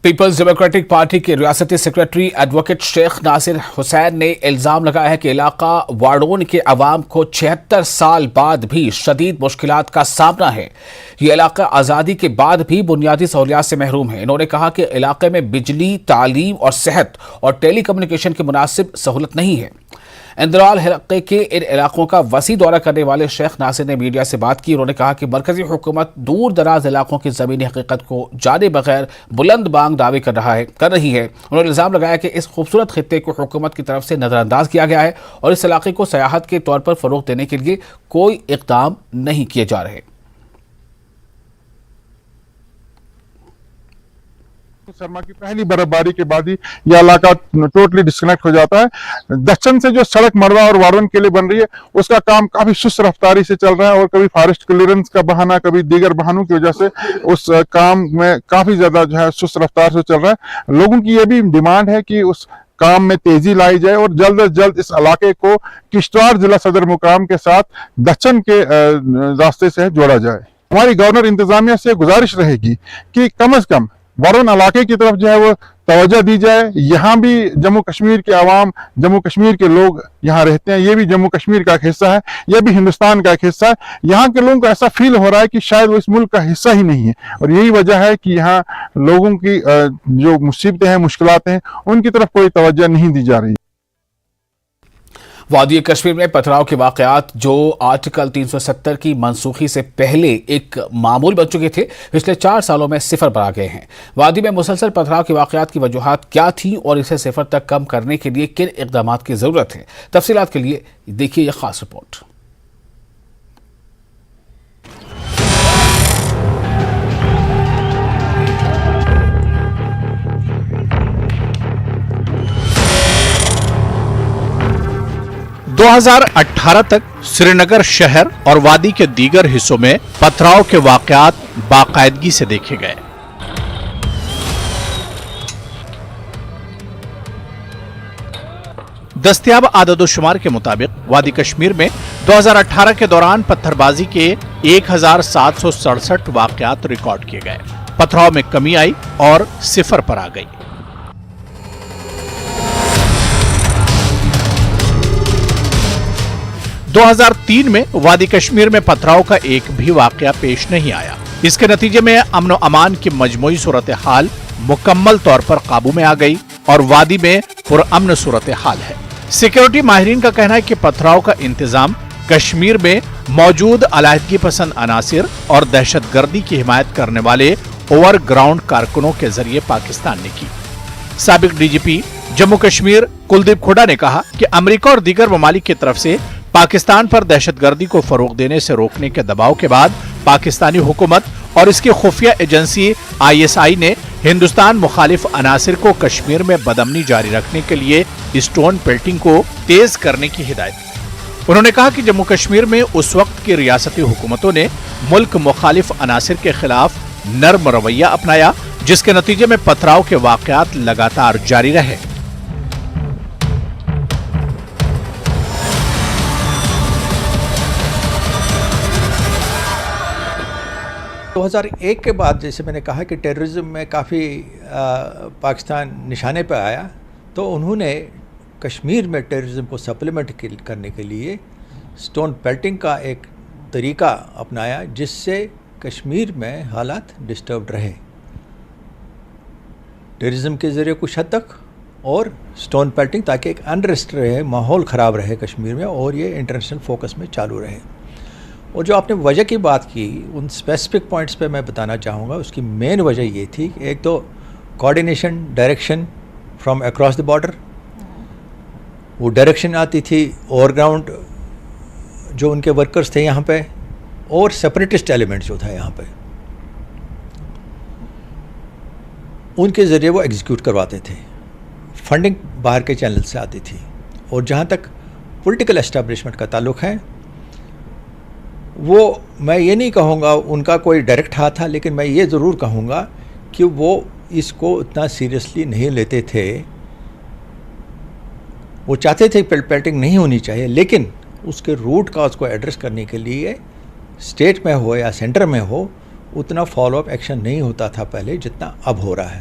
Peoples democratic party کے ریاستی secretary advocate شیخ ناصر حسین نے الزام لگایا ہے کہ علاقہ واڑون کے عوام کو 76 سال بعد بھی شدید مشکلات کا سامنا ہے۔ یہ علاقہ آزادی کے بعد بھی بنیادی سہولیات سے محروم ہے۔ انہوں نے کہا کہ علاقے میں بجلی، تعلیم اور صحت اور ٹیلی کمیونیکیشن کی مناسب سہولت نہیں ہے۔ اندرال حلقے کے ان علاقوں کا وسیع دورہ کرنے والے شیخ ناصر نے میڈیا سے بات کی۔ انہوں نے کہا کہ مرکزی حکومت دور دراز علاقوں کی زمینی حقیقت کو جانے بغیر بلند بانگ دعوے کر رہی ہے۔ انہوں نے الزام لگایا کہ اس خوبصورت خطے کو حکومت کی طرف سے نظر انداز کیا گیا ہے اور اس علاقے کو سیاحت کے طور پر فروغ دینے کے لیے کوئی اقدام نہیں کیے جا رہے۔ سرما کی پہلی برفباری کے بعد ہی یہ علاقہ ٹوٹلی ڈسکنیکٹ ہو جاتا ہے۔ دچن سے جو سڑک مروا اور واڑون کے لیے بن رہی ہے اس کا کام کافی سست رفتاری سے چل رہا ہے اور کبھی فارسٹ کلیئرنس کا بہانہ، کبھی دیگر بہانوں کی وجہ سے اس کام میں کافی زیادہ جو ہے سست رفتار سے چل رہا ہے۔ لوگوں کی یہ بھی ڈیمانڈ ہے کہ اس کام میں تیزی لائی جائے اور جلد از جلد اس علاقے کو کشتواڑ ضلع صدر مقام کے ساتھ دچن کے راستے سے جوڑا جائے۔ ہماری گورنر انتظامیہ سے گزارش رہے گی کہ کم از کم واڑون علاقے کی طرف جو ہے وہ توجہ دی جائے۔ یہاں بھی جموں کشمیر کے عوام، جموں کشمیر کے لوگ یہاں رہتے ہیں، یہ بھی جموں کشمیر کا ایک حصہ ہے، یہ بھی ہندوستان کا ایک حصہ ہے۔ یہاں کے لوگوں کو ایسا فیل ہو رہا ہے کہ شاید وہ اس ملک کا حصہ ہی نہیں ہے، اور یہی وجہ ہے کہ یہاں لوگوں کی جو مصیبتیں ہیں، مشکلات ہیں، ان کی طرف کوئی توجہ نہیں دی جا رہی۔ وادی کشمیر میں پتھراؤ کے واقعات جو آرٹیکل 370 کی منسوخی سے پہلے ایک معمول بن چکے تھے، پچھلے 4 سالوں میں صفر پر آ گئے ہیں۔ وادی میں مسلسل پتھراؤ کے واقعات کی وجوہات کیا تھیں اور اسے صفر تک کم کرنے کے لیے کن اقدامات کی ضرورت ہے؟ تفصیلات کے لیے دیکھیے یہ خاص رپورٹ۔ 2018 تک سری نگر شہر اور وادی کے دیگر حصوں میں پتھراؤ کے واقعات باقاعدگی سے دیکھے گئے۔ دستیاب اعداد و شمار کے مطابق وادی کشمیر میں 2018 کے دوران پتھر بازی کے 1767 واقعات ریکارڈ کیے گئے۔ پتھراؤ میں کمی آئی اور صفر پر آ گئی۔ 2003 میں وادی کشمیر میں پتھراؤ کا ایک بھی واقعہ پیش نہیں آیا۔ اس کے نتیجے میں امن و امان کی مجموعی صورتحال مکمل طور پر قابو میں آ گئی اور وادی میں پرامن صورتحال ہے۔ سیکیورٹی ماہرین کا کہنا ہے کہ پتھراؤ کا انتظام کشمیر میں موجود علیحدگی پسند عناصر اور دہشت گردی کی حمایت کرنے والے اوور گراؤنڈ کارکنوں کے ذریعے پاکستان نے کی۔ سابق ڈی جی پی جموں کشمیر کلدیپ کھوڈا نے کہا کہ امریکہ اور دیگر ممالک کی طرف سے پاکستان پر دہشت گردی کو فروغ دینے سے روکنے کے دباؤ کے بعد پاکستانی حکومت اور اس کی خفیہ ایجنسی ISI نے ہندوستان مخالف عناصر کو کشمیر میں بدامنی جاری رکھنے کے لیے اسٹون پیلٹنگ کو تیز کرنے کی ہدایت دی۔ انہوں نے کہا کہ جموں کشمیر میں اس وقت کی ریاستی حکومتوں نے ملک مخالف عناصر کے خلاف نرم رویہ اپنایا، جس کے نتیجے میں پتھراؤ کے واقعات لگاتار جاری رہے۔ 2001 کے بعد جیسے میں نے کہا کہ ٹیررزم میں کافی پاکستان نشانے پہ آیا، تو انہوں نے کشمیر میں ٹیررزم کو سپلیمنٹ کرنے کے لیے سٹون پیلٹنگ کا ایک طریقہ اپنایا، جس سے کشمیر میں حالات ڈسٹربڈ رہے ٹیررزم کے ذریعے کچھ حد تک، اور سٹون پیلٹنگ تاکہ ایک انریسٹ رہے، ماحول خراب رہے کشمیر میں، اور یہ انٹرنیشنل فوکس میں چالو رہے۔ اور جو آپ نے وجہ کی بات کی، ان اسپیسیفک پوائنٹس پہ میں بتانا چاہوں گا۔ اس کی مین وجہ یہ تھی کہ ایک تو coordination, direction from across the border, وہ ڈائریکشن آتی تھی اوور گراؤنڈ جو ان کے ورکرز تھے یہاں پہ، اور سپریٹسٹ ایلیمنٹ جو تھا یہاں پہ، ان کے ذریعے وہ ایگزیکیوٹ کرواتے تھے۔ فنڈنگ باہر کے چینل سے آتی تھی۔ اور جہاں تک پولیٹیکل اسٹیبلشمنٹ کا تعلق ہے، وہ میں یہ نہیں کہوں گا ان کا کوئی ڈائریکٹ ہاتھ تھا، لیکن میں یہ ضرور کہوں گا کہ وہ اس کو اتنا سیریسلی نہیں لیتے تھے۔ وہ چاہتے تھے پیلٹنگ نہیں ہونی چاہیے، لیکن اس کے روٹ کاز کو ایڈریس کرنے کے لیے اسٹیٹ میں ہو یا سینٹر میں ہو، اتنا فالو اپ ایکشن نہیں ہوتا تھا پہلے جتنا اب ہو رہا ہے۔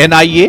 NIA